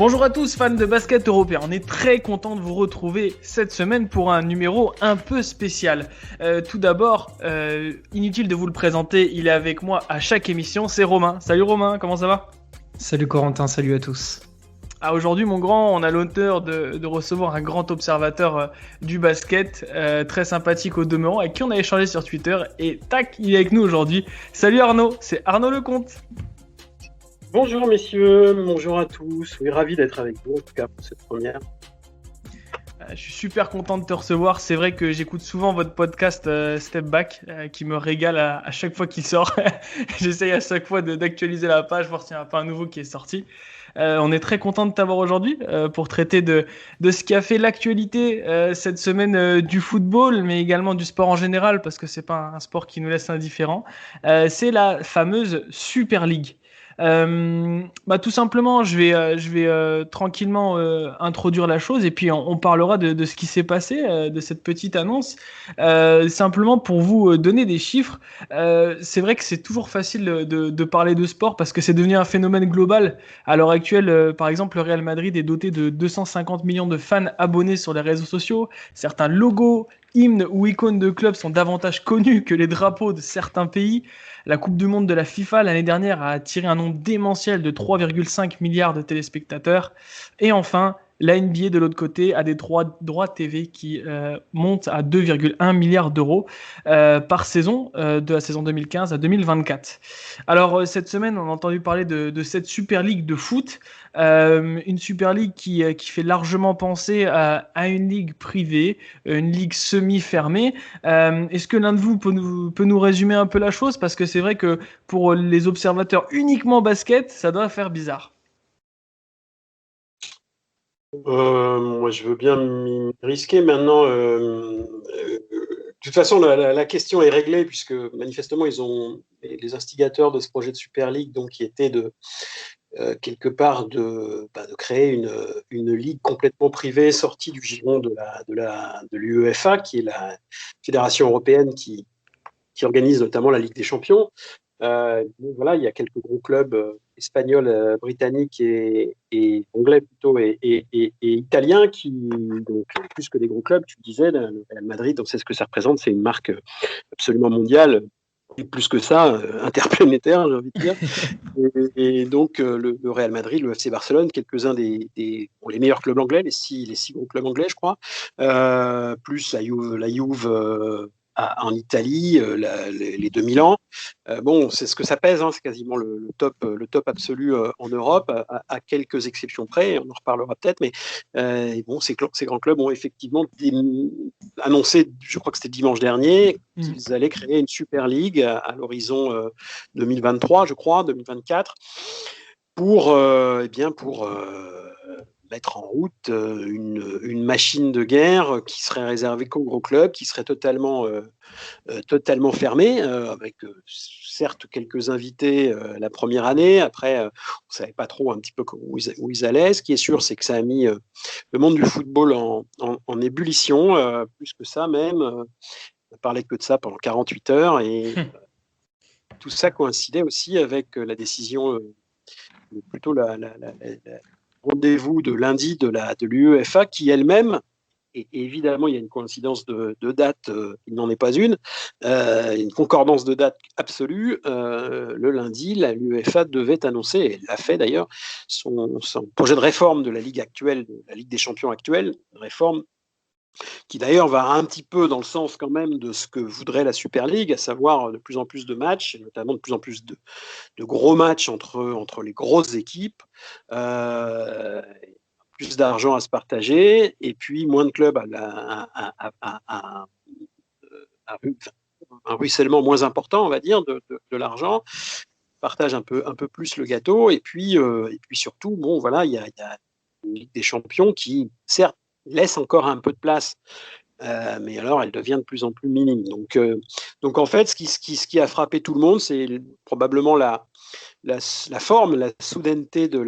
Bonjour à tous fans de basket européen, on est très content de vous retrouver cette semaine pour un numéro un peu spécial. Tout d'abord, inutile de vous le présenter, il est avec moi à chaque émission, c'est Romain. Salut Romain, comment ça va ? Salut Corentin, salut à tous. Aujourd'hui mon grand, on a l'honneur de recevoir un grand observateur du basket, très sympathique au demeurant, avec qui on a échangé sur Twitter, et tac, il est avec nous aujourd'hui. Salut Arnaud, c'est Arnaud Lecomte. Bonjour messieurs, bonjour à tous, oui, ravi d'être avec vous en tout cas pour cette première. Je suis super content de te recevoir, c'est vrai que j'écoute souvent votre podcast Step Back qui me régale à chaque fois qu'il sort. J'essaye à chaque fois d'actualiser la page, voir s'il n'y a pas un nouveau qui est sorti. On est très content de t'avoir aujourd'hui pour traiter de ce qui a fait l'actualité cette semaine du football, mais également du sport en général, parce que c'est pas un sport qui nous laisse indifférents. C'est la fameuse Super League. Tout simplement, je vais tranquillement introduire la chose et puis on parlera de ce qui s'est passé, de cette petite annonce. Simplement pour vous donner des chiffres, c'est vrai que c'est toujours facile de parler de sport parce que c'est devenu un phénomène global. À l'heure actuelle, par exemple, le Real Madrid est doté de 250 millions de fans abonnés sur les réseaux sociaux. Certains logos, hymnes ou icônes de clubs sont davantage connus que les drapeaux de certains pays. La Coupe du Monde de la FIFA l'année dernière a attiré un nombre démentiel de 3,5 milliards de téléspectateurs. Et enfin, la NBA de l'autre côté a des droits TV qui montent à 2,1 milliards d'euros par saison, de la saison 2015 à 2024. Alors cette semaine, on a entendu parler de cette Super League de foot, une Super League qui fait largement penser à une ligue privée, une ligue semi-fermée. Est-ce que l'un de vous peut nous résumer un peu la chose ? Parce que c'est vrai que pour les observateurs uniquement basket, ça doit faire bizarre. Moi je veux bien m'y risquer maintenant. De toute façon, la question est réglée puisque manifestement ils ont les instigateurs de ce projet de Super League, donc qui était de quelque part de créer une ligue complètement privée sortie du giron de l'UEFA, qui est la fédération européenne qui organise notamment la Ligue des Champions. Voilà, il y a quelques gros clubs espagnols, britanniques et anglais plutôt et italiens qui, donc plus que des gros clubs, tu le disais, le Real Madrid, on sait ce que ça représente, c'est une marque absolument mondiale, et plus que ça, interplanétaire, j'ai envie de dire. Et donc le Real Madrid, le FC Barcelone, quelques-uns des les meilleurs clubs anglais, les six gros clubs anglais, je crois, plus la Juve en Italie, les 2000 ans. Bon, c'est ce que ça pèse, hein, c'est quasiment le top absolu en Europe, à quelques exceptions près, on en reparlera peut-être, mais bon, ces grands clubs ont effectivement annoncé, je crois que c'était dimanche dernier, qu'ils allaient créer une Super League à l'horizon 2023, je crois, 2024, pour mettre en route une machine de guerre qui serait réservée qu'aux gros clubs, qui serait totalement fermée, avec certes quelques invités la première année. Après, on ne savait pas trop un petit peu où ils allaient. Ce qui est sûr, c'est que ça a mis le monde du football en ébullition, plus que ça même. On ne parlait que de ça pendant 48 heures et tout ça coïncidait aussi avec la décision, plutôt la rendez-vous de lundi de l'UEFA qui elle-même, et évidemment il y a une coïncidence de date, il n'en est pas une concordance de date absolue, le lundi l'UEFA devait annoncer, et elle l'a fait d'ailleurs, son projet de réforme de la Ligue actuelle, de la Ligue des Champions actuelle, réforme qui d'ailleurs va un petit peu dans le sens quand même de ce que voudrait la Super League, à savoir de plus en plus de matchs, et notamment de plus en plus de gros matchs entre les grosses équipes, plus d'argent à se partager, et puis moins de clubs un ruissellement moins important, on va dire, de l'argent, partage un peu plus le gâteau, et puis surtout, bon, voilà, il y a une Ligue des Champions qui, certes, laisse encore un peu de place, mais alors elle devient de plus en plus minime. Donc en fait, ce qui a frappé tout le monde, c'est probablement la forme, la soudaineté de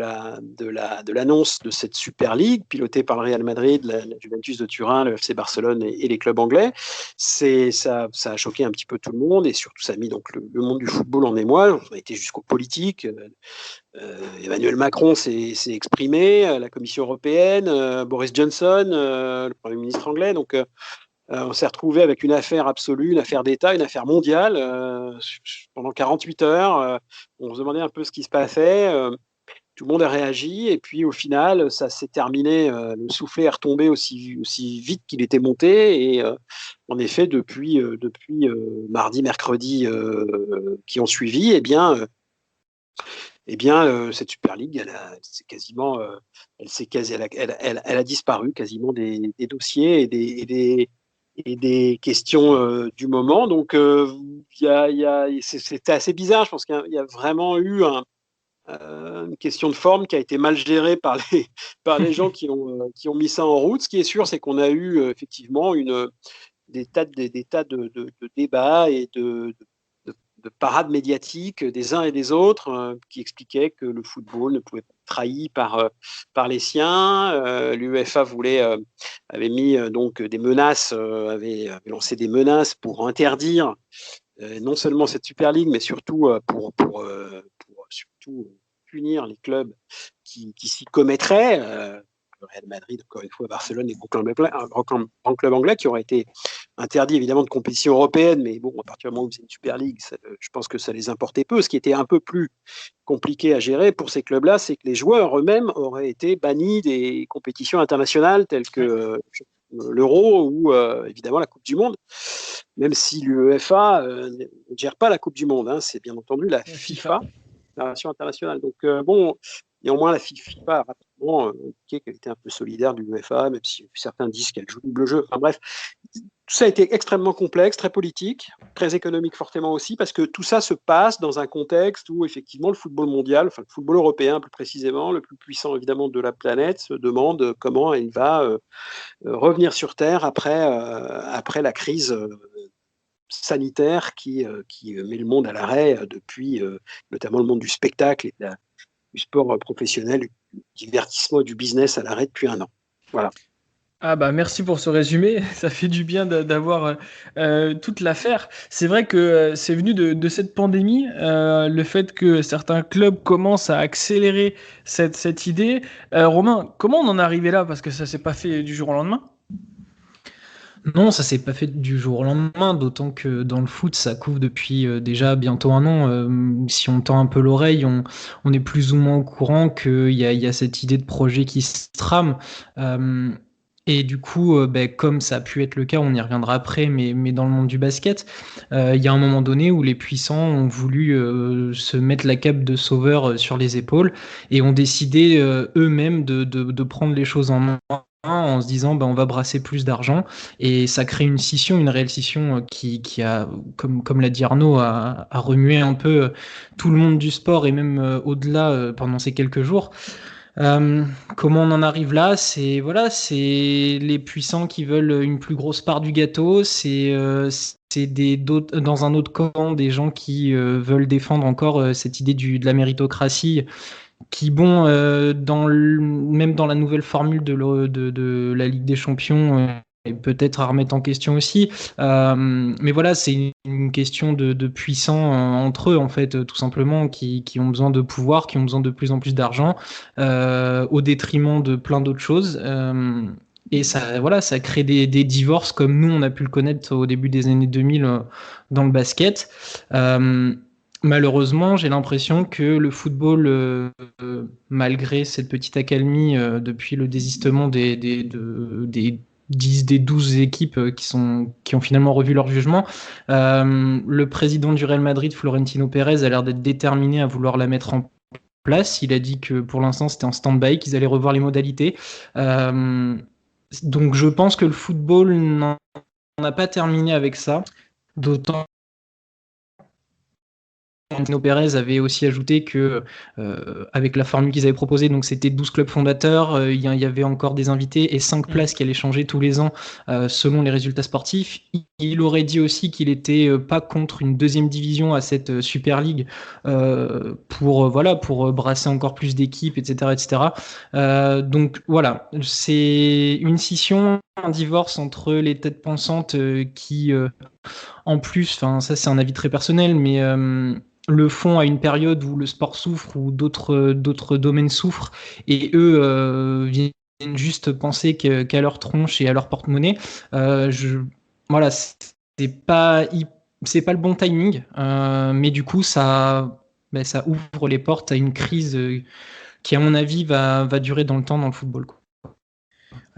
l'annonce de cette Super League, pilotée par le Real Madrid, la Juventus de Turin, le FC Barcelone et les clubs anglais. Ça a choqué un petit peu tout le monde, et surtout ça a mis donc le monde du football en émoi. On a été jusqu'aux politiques. Emmanuel Macron s'est exprimé, la Commission européenne, Boris Johnson, le Premier ministre anglais. Donc on s'est retrouvé avec une affaire absolue, une affaire d'État, une affaire mondiale. Pendant 48 heures, on se demandait un peu ce qui se passait. Tout le monde a réagi, et puis au final, ça s'est terminé. Le soufflet est retombé aussi vite qu'il était monté. Et en effet, depuis mardi, mercredi qui ont suivi, cette Super League, elle a disparu quasiment des dossiers et des questions du moment. Donc, c'était assez bizarre. Je pense qu'il y a vraiment eu une question de forme qui a été mal gérée par les gens qui ont mis ça en route. Ce qui est sûr, c'est qu'on a eu effectivement des tas de débats et de parades médiatiques des uns et des autres qui expliquaient que le football ne pouvait pas être trahi par les siens. L'UEFA avait mis donc des menaces, avait lancé des menaces pour interdire non seulement cette Super League, mais surtout pour surtout punir les clubs qui s'y commettraient. Le Real Madrid, encore une fois, Barcelone, les grands clubs anglais qui auraient été interdits évidemment de compétition européenne, mais bon, à partir du moment où c'est une Super League, je pense que ça les importait peu. Ce qui était un peu plus compliqué à gérer pour ces clubs-là, c'est que les joueurs eux-mêmes auraient été bannis des compétitions internationales telles que l'Euro ou évidemment la Coupe du Monde, même si l'UEFA ne gère pas la Coupe du Monde, c'est bien entendu la FIFA, la Fédération internationale. Donc néanmoins, la FIFA a rapidement indiqué qu'elle était un peu solidaire de l'UEFA, même si certains disent qu'elle joue double jeu. Enfin bref, tout ça a été extrêmement complexe, très politique, très économique fortement aussi, parce que tout ça se passe dans un contexte où effectivement le football mondial, enfin le football européen plus précisément, le plus puissant évidemment de la planète, se demande comment il va revenir sur Terre après la crise sanitaire qui met le monde à l'arrêt depuis notamment le monde du spectacle et du sport professionnel, du divertissement et du business à l'arrêt depuis 1 an. Voilà. Ah bah merci pour ce résumé, ça fait du bien d'avoir toute l'affaire. C'est vrai que c'est venu de cette pandémie, le fait que certains clubs commencent à accélérer cette idée. Romain, comment on en est arrivé là? Parce que ça s'est pas fait du jour au lendemain. Non, ça s'est pas fait du jour au lendemain, d'autant que dans le foot, ça couvre depuis déjà bientôt 1 an. Si on tend un peu l'oreille, on est plus ou moins au courant qu'il y a cette idée de projet qui se trame. Et du coup, comme ça a pu être le cas, on y reviendra après, mais dans le monde du basket, il y a un moment donné où les puissants ont voulu se mettre la cape de sauveur sur les épaules et ont décidé eux-mêmes de prendre les choses en main en se disant on va brasser plus d'argent, et ça crée une scission, une réelle scission qui a, comme l'a dit Arnaud, a remué un peu tout le monde du sport et même au-delà pendant ces quelques jours. Comment on en arrive là? C'est les puissants qui veulent une plus grosse part du gâteau. C'est dans un autre camp des gens qui veulent défendre encore cette idée de la méritocratie, qui même dans la nouvelle formule de la Ligue des Champions, et peut-être à remettre en question aussi. Mais voilà, c'est une question de puissants entre eux, en fait, tout simplement, qui ont besoin de pouvoir, qui ont besoin de plus en plus d'argent, au détriment de plein d'autres choses. Et ça crée des divorces comme nous, on a pu le connaître au début des années 2000 dans le basket. Malheureusement, j'ai l'impression que le football, malgré cette petite accalmie depuis le désistement des 10 des 12 équipes qui ont finalement revu leur jugement, le président du Real Madrid, Florentino Pérez, a l'air d'être déterminé à vouloir la mettre en place. Il a dit que pour l'instant c'était en stand-by, qu'ils allaient revoir les modalités. Donc je pense que le football n'en a pas terminé avec ça, d'autant Florentino Pérez avait aussi ajouté que, avec la formule qu'ils avaient proposée, donc c'était 12 clubs fondateurs, il y avait encore des invités et 5 places qui allaient changer tous les ans selon les résultats sportifs. Il aurait dit aussi qu'il était pas contre une deuxième division à cette Super League pour brasser encore plus d'équipes, etc., etc. Donc voilà, c'est une scission, un divorce entre les têtes pensantes qui en plus, enfin ça c'est un avis très personnel, mais le font à une période où le sport souffre, où d'autres domaines souffrent, et eux viennent juste penser qu'à leur tronche et à leur porte-monnaie. Voilà, c'est pas le bon timing, mais du coup ça ouvre les portes à une crise qui, à mon avis, va durer dans le temps dans le football, quoi.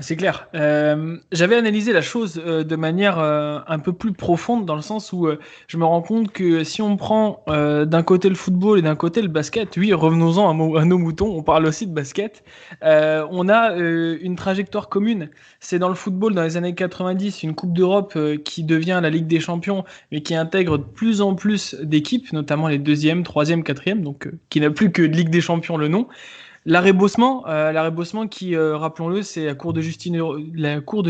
C'est clair. J'avais analysé la chose de manière un peu plus profonde dans le sens où je me rends compte que si on prend d'un côté le football et d'un côté le basket, oui, revenons-en à nos moutons, on parle aussi de basket, on a une trajectoire commune. C'est dans le football, dans les années 90, une Coupe d'Europe qui devient la Ligue des Champions, mais qui intègre de plus en plus d'équipes, notamment les deuxième, troisième, quatrième, donc qui n'a plus que de Ligue des Champions le nom. L'arrêt-Bosman qui, rappelons-le, c'est la Cour de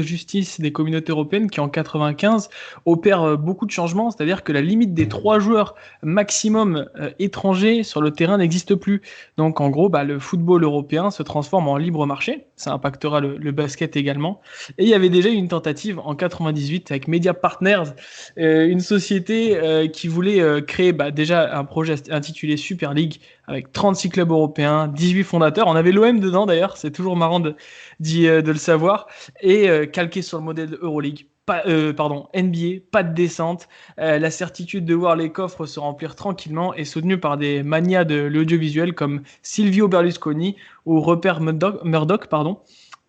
justice des communautés européennes qui, en 95, opère beaucoup de changements, c'est-à-dire que la limite des 3 joueurs maximum étrangers sur le terrain n'existe plus. Donc, en gros, le football européen se transforme en libre marché. Ça impactera le basket également. Et il y avait déjà eu une tentative en 98 avec Media Partners, une société qui voulait créer déjà un projet intitulé Super League avec 36 clubs européens, 18 fondateurs. On avait l'OM dedans d'ailleurs, c'est toujours marrant de le savoir. Et calqué sur le modèle de Euroleague. NBA, pas de descente, la certitude de voir les coffres se remplir tranquillement et soutenu par des manias de l'audiovisuel comme Silvio Berlusconi ou Rupert Murdoch, pardon.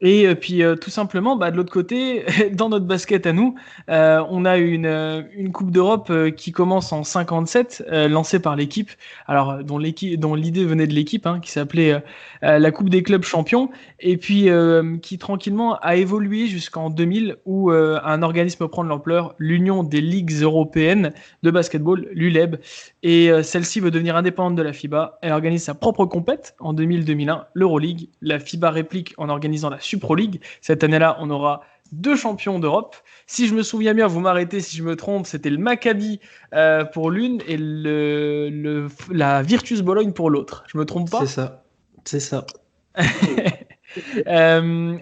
Et puis tout simplement, de l'autre côté, dans notre basket à nous, on a une Coupe d'Europe qui commence en 57, lancée par l'équipe, alors dont l'idée venait de l'équipe, qui s'appelait la Coupe des clubs champions, et puis qui tranquillement a évolué jusqu'en 2000, où un organisme prend de l'ampleur, l'Union des ligues européennes de basketball, l'ULEB, et celle-ci veut devenir indépendante de la FIBA. Elle organise sa propre compète en 2000-2001, l'Euroleague. La FIBA réplique en organisant la Supro League. Cette année-là, on aura 2 champions d'Europe. Si je me souviens bien, vous m'arrêtez si je me trompe, c'était le Maccabi pour l'une et la Virtus Bologne pour l'autre. Je me trompe pas? C'est ça.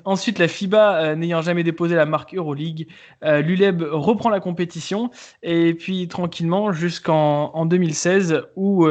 Ensuite, la FIBA n'ayant jamais déposé la marque Euroleague, l'ULEB reprend la compétition et puis tranquillement jusqu'en 2016 où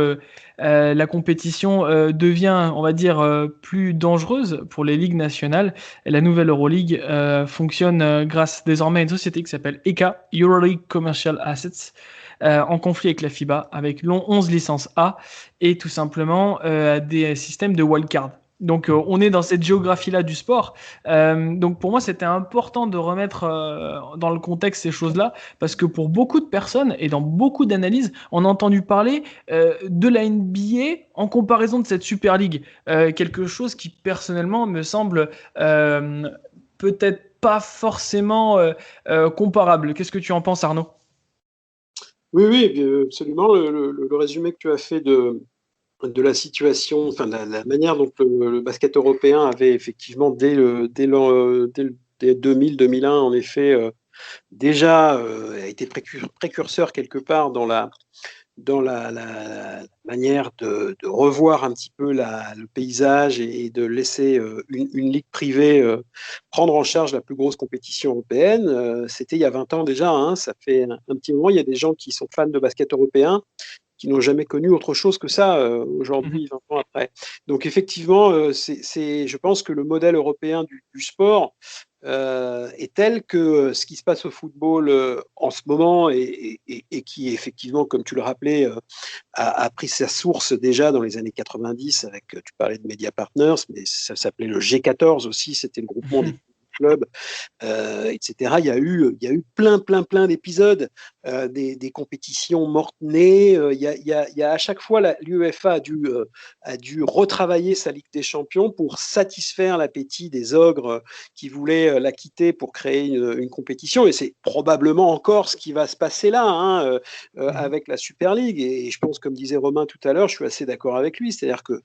la compétition devient, on va dire, plus dangereuse pour les ligues nationales. Et la nouvelle Euroleague fonctionne grâce désormais à une société qui s'appelle ECA, Euroleague Commercial Assets, en conflit avec la FIBA, avec 11 licences A et tout simplement des systèmes de wildcard. Donc on est dans cette géographie-là du sport. Donc pour moi, c'était important de remettre dans le contexte ces choses-là, parce que pour beaucoup de personnes et dans beaucoup d'analyses, on a entendu parler de la NBA en comparaison de cette Super League. Quelque chose qui personnellement me semble peut-être pas forcément comparable. Qu'est-ce que tu en penses, Arnaud ? Oui, absolument. Le résumé que tu as fait de la situation, enfin la manière dont le basket européen avait effectivement dès 2000-2001 en effet déjà été précurseur quelque part dans la manière de revoir un petit peu le paysage et de laisser une ligue privée prendre en charge la plus grosse compétition européenne. C'était il y a 20 ans déjà, ça fait un petit moment. Il y a des gens qui sont fans de basket européen qui n'ont jamais connu autre chose que ça aujourd'hui, 20 ans après. Donc effectivement, je pense que le modèle européen du sport est tel que ce qui se passe au football en ce moment et qui effectivement, comme tu le rappelais, a pris sa source déjà dans les années 90 avec, tu parlais de Media Partners, mais ça s'appelait le G14 aussi, c'était le groupement des club, etc. Il y a eu plein d'épisodes, des compétitions mortes-nées. Il y a à chaque fois l'UEFA a dû retravailler sa Ligue des Champions pour satisfaire l'appétit des ogres qui voulaient la quitter pour créer une compétition. Et c'est probablement encore ce qui va se passer là, avec la Super League. Et je pense, comme disait Romain tout à l'heure, je suis assez d'accord avec lui. C'est-à-dire que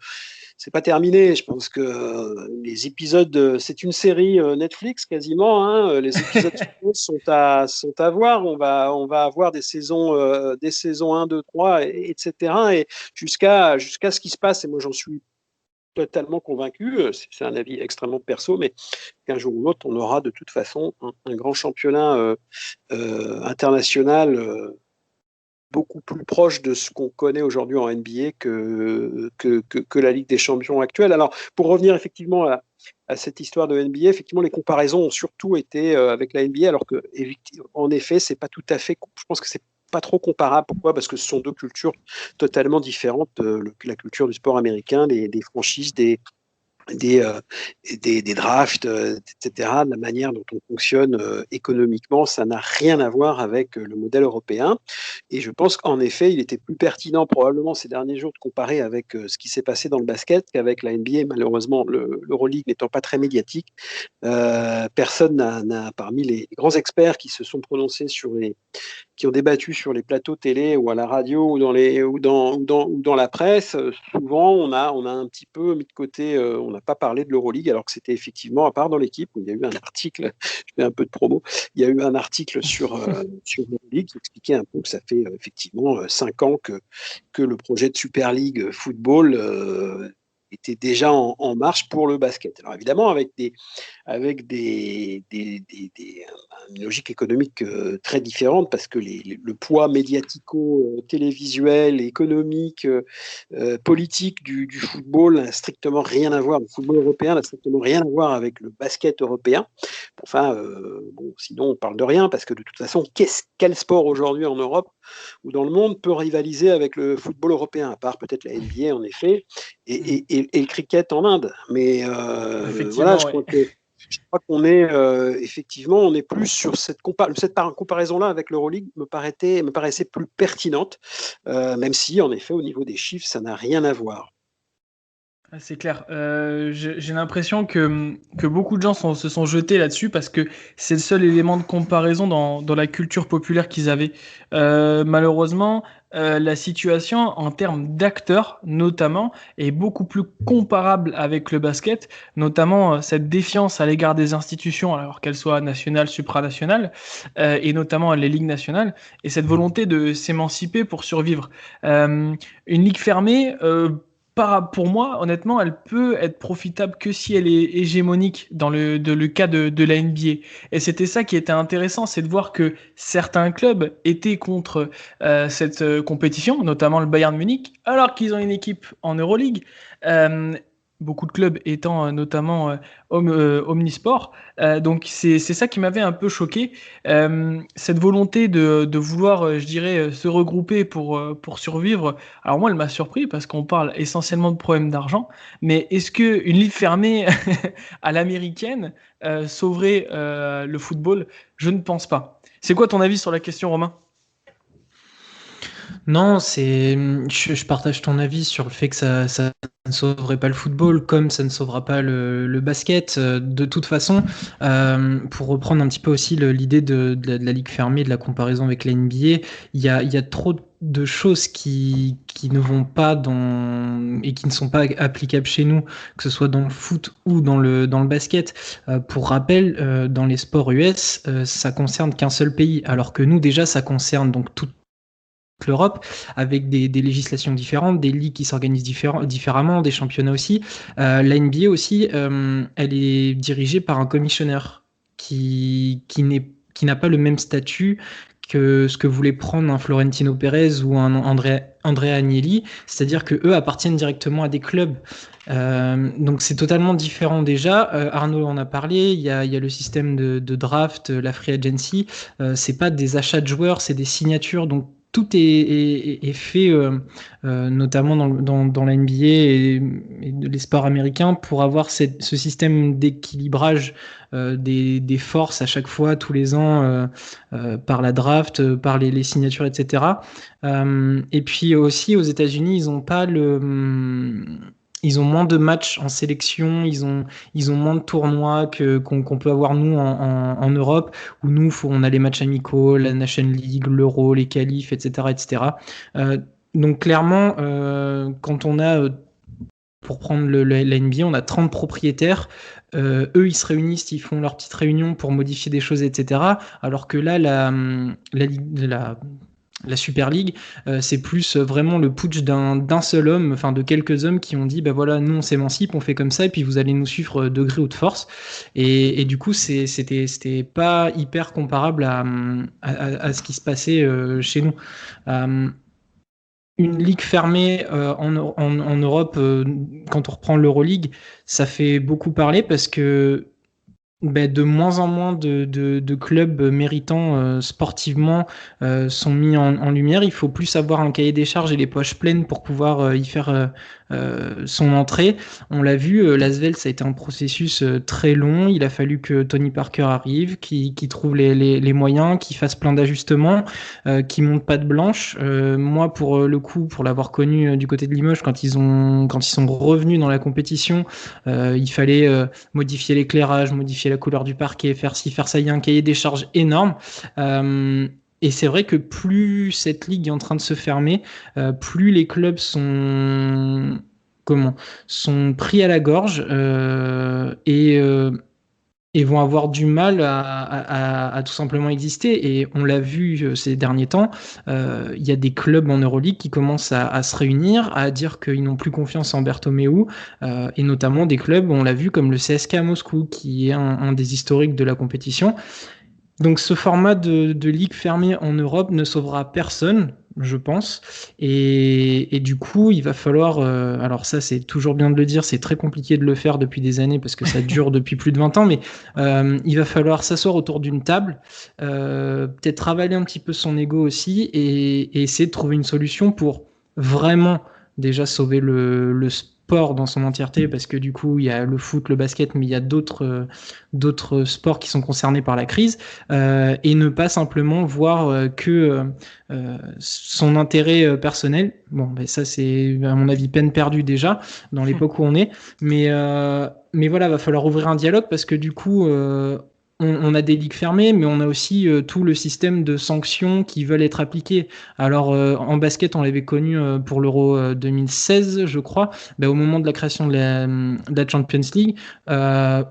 c'est pas terminé. Je pense que les épisodes, c'est une série Netflix quasiment. Les épisodes sont à voir. On va avoir des saisons 1, 2, 3, etc. Et jusqu'à ce qui se passe. Et moi, j'en suis totalement convaincu. C'est un avis extrêmement perso, mais qu'un jour ou l'autre, on aura de toute façon un grand championnat international. Beaucoup plus proche de ce qu'on connaît aujourd'hui en NBA que la Ligue des Champions actuelle. Alors, pour revenir effectivement à cette histoire de NBA, effectivement, les comparaisons ont surtout été avec la NBA, alors que, en effet, c'est pas tout à fait. Je pense que c'est pas trop comparable. Pourquoi ? Parce que ce sont deux cultures totalement différentes. La culture du sport américain, des franchises, des drafts, etc., de la manière dont on fonctionne économiquement, ça n'a rien à voir avec le modèle européen. Et je pense qu'en effet, il était plus pertinent probablement ces derniers jours de comparer avec ce qui s'est passé dans le basket qu'avec la NBA. Malheureusement, l'Euroleague n'étant pas très médiatique, personne n'a, parmi les grands experts qui se sont prononcés qui ont débattu sur les plateaux télé ou à la radio ou dans la presse, souvent on a un petit peu mis de côté, on n'a pas parlé de l'Euroleague, alors que c'était effectivement, à part dans l'équipe, où il y a eu un article, je fais un peu de promo, il y a eu un article sur l'Euroleague qui expliquait un peu que ça fait effectivement 5 ans que le projet de Super League Football était déjà en marche pour le basket. Alors évidemment, avec une logique économique très différente, parce que le poids médiatico-télévisuel, économique, politique du football n'a strictement rien à voir, le football européen n'a strictement rien à voir avec le basket européen. Enfin, sinon on parle de rien, parce que de toute façon, quel sport aujourd'hui en Europe ou dans le monde peut rivaliser avec le football européen, à part peut-être la NBA en effet, et le cricket en Inde. Mais voilà, je crois qu'on est effectivement, on est plus sur cette comparaison-là avec l'Euroleague me paraissait plus pertinente, même si en effet au niveau des chiffres, ça n'a rien à voir. C'est clair. J'ai l'impression que beaucoup de gens se sont jetés là-dessus parce que c'est le seul élément de comparaison dans la culture populaire qu'ils avaient. Malheureusement, la situation en termes d'acteurs, notamment, est beaucoup plus comparable avec le basket, notamment cette défiance à l'égard des institutions, alors qu'elles soient nationales, supranationales, et notamment les ligues nationales, et cette volonté de s'émanciper pour survivre. Une ligue fermée, pour moi, honnêtement, elle peut être profitable que si elle est hégémonique dans le cas de la NBA. Et c'était ça qui était intéressant, c'est de voir que certains clubs étaient contre cette compétition, notamment le Bayern Munich, alors qu'ils ont une équipe en Euroleague. Beaucoup de clubs étant notamment omnisport. Donc c'est ça qui m'avait un peu choqué. Cette volonté de vouloir, je dirais, se regrouper pour survivre. Alors moi, elle m'a surpris parce qu'on parle essentiellement de problèmes d'argent. Mais est-ce qu'une ligue fermée à l'américaine sauverait le football? Je ne pense pas. C'est quoi ton avis sur la question, Romain? Non, je partage ton avis sur le fait que ça ne sauverait pas le football, comme ça ne sauvera pas le basket. De toute façon, pour reprendre un petit peu aussi l'idée de la ligue fermée, de la comparaison avec la NBA, il y a trop de choses qui ne vont pas et qui ne sont pas applicables chez nous, que ce soit dans le foot ou dans le basket. Pour rappel, dans les sports US, ça concerne qu'un seul pays, alors que nous déjà ça concerne donc toute l'Europe, avec des législations différentes, des ligues qui s'organisent différemment, des championnats aussi. La NBA aussi, elle est dirigée par un commissionneur qui n'a pas le même statut que ce que voulait prendre un Florentino Pérez ou un Andrea Agnelli, c'est-à-dire que eux appartiennent directement à des clubs. Donc c'est totalement différent déjà. Arnaud en a parlé, il y a le système de draft, la free agency. C'est pas des achats de joueurs, c'est des signatures, donc tout est fait, notamment dans la NBA et les sports américains, pour avoir ce système d'équilibrage des forces à chaque fois, tous les ans, par la draft, par les signatures, etc. Et puis aussi, aux États-Unis, ils ont moins de matchs en sélection, ils ont moins de tournois qu'on peut avoir nous en Europe, où nous, on a les matchs amicaux, la Nation League, l'Euro, les qualifs, etc. etc. Donc clairement, quand on a, pour prendre la NBA, on a 30 propriétaires, eux, ils se réunissent, ils font leur petite réunion pour modifier des choses, etc. Alors que là, la Super League, c'est plus vraiment le putsch d'un seul homme, enfin de quelques hommes qui ont dit bah voilà, nous on s'émancipe, on fait comme ça, et puis vous allez nous suivre de gré ou de force. Et du coup, c'était pas hyper comparable à ce qui se passait chez nous. Une ligue fermée en Europe, quand on reprend l'Euroleague, ça fait beaucoup parler parce que de moins en moins de clubs méritants sportivement sont mis en lumière. Il faut plus avoir un cahier des charges et les poches pleines pour pouvoir y faire son entrée. On l'a vu, l'Asvel, ça a été un processus très long. Il a fallu que Tony Parker arrive, qui trouve les moyens, qui fasse plein d'ajustements, qui monte pas de blanche. Moi, pour le coup, pour l'avoir connu du côté de Limoges, quand ils sont revenus dans la compétition, il fallait modifier l'éclairage, modifier la couleur du parquet, faire ci, faire ça. Il y a un cahier des charges énorme. Et c'est vrai que plus cette ligue est en train de se fermer, plus les clubs sont pris à la gorge et vont avoir du mal à tout simplement exister. Et on l'a vu ces derniers temps, il y a des clubs en Euroleague qui commencent à se réunir, à dire qu'ils n'ont plus confiance en Bertomeu, et notamment des clubs, on l'a vu, comme le CSKA Moscou, qui est un des historiques de la compétition. Donc ce format de ligue fermée en Europe ne sauvera personne, je pense. Et du coup, il va falloir... alors ça, c'est toujours bien de le dire, c'est très compliqué de le faire depuis des années parce que ça dure depuis plus de 20 ans, mais il va falloir s'asseoir autour d'une table, peut-être travailler un petit peu son ego aussi et essayer de trouver une solution pour vraiment déjà sauver le sport dans son entièreté, parce que du coup il y a le foot, le basket, mais il y a d'autres sports qui sont concernés par la crise, et ne pas simplement voir que son intérêt personnel. Bon, ben ça c'est à mon avis peine perdue déjà dans l'époque où on est, mais voilà, va falloir ouvrir un dialogue parce que du coup on a des ligues fermées, mais on a aussi tout le système de sanctions qui veulent être appliquées. Alors, en basket, on l'avait connu pour l'Euro 2016, je crois, au moment de la création de la Champions League,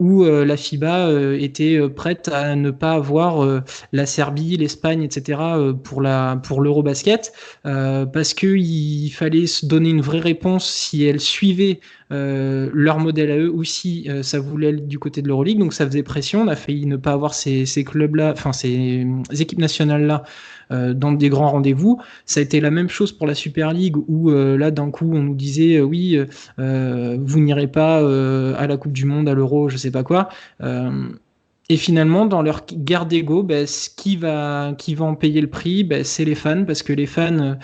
où la FIBA était prête à ne pas avoir la Serbie, l'Espagne, etc. pour l'Eurobasket, parce qu'il fallait se donner une vraie réponse si elle suivait leur modèle à eux, ou si ça voulait aller du côté de l'Euroleague. Donc ça faisait pression, on a failli ne pas avoir ces clubs-là, enfin ces équipes nationales-là dans des grands rendez-vous. Ça a été la même chose pour la Super League, où là d'un coup on nous disait oui, vous n'irez pas à la Coupe du Monde, à l'Euro, je sais pas quoi. Et finalement, dans leur guerre d'ego, qui va en payer le prix, c'est les fans, parce que les fans,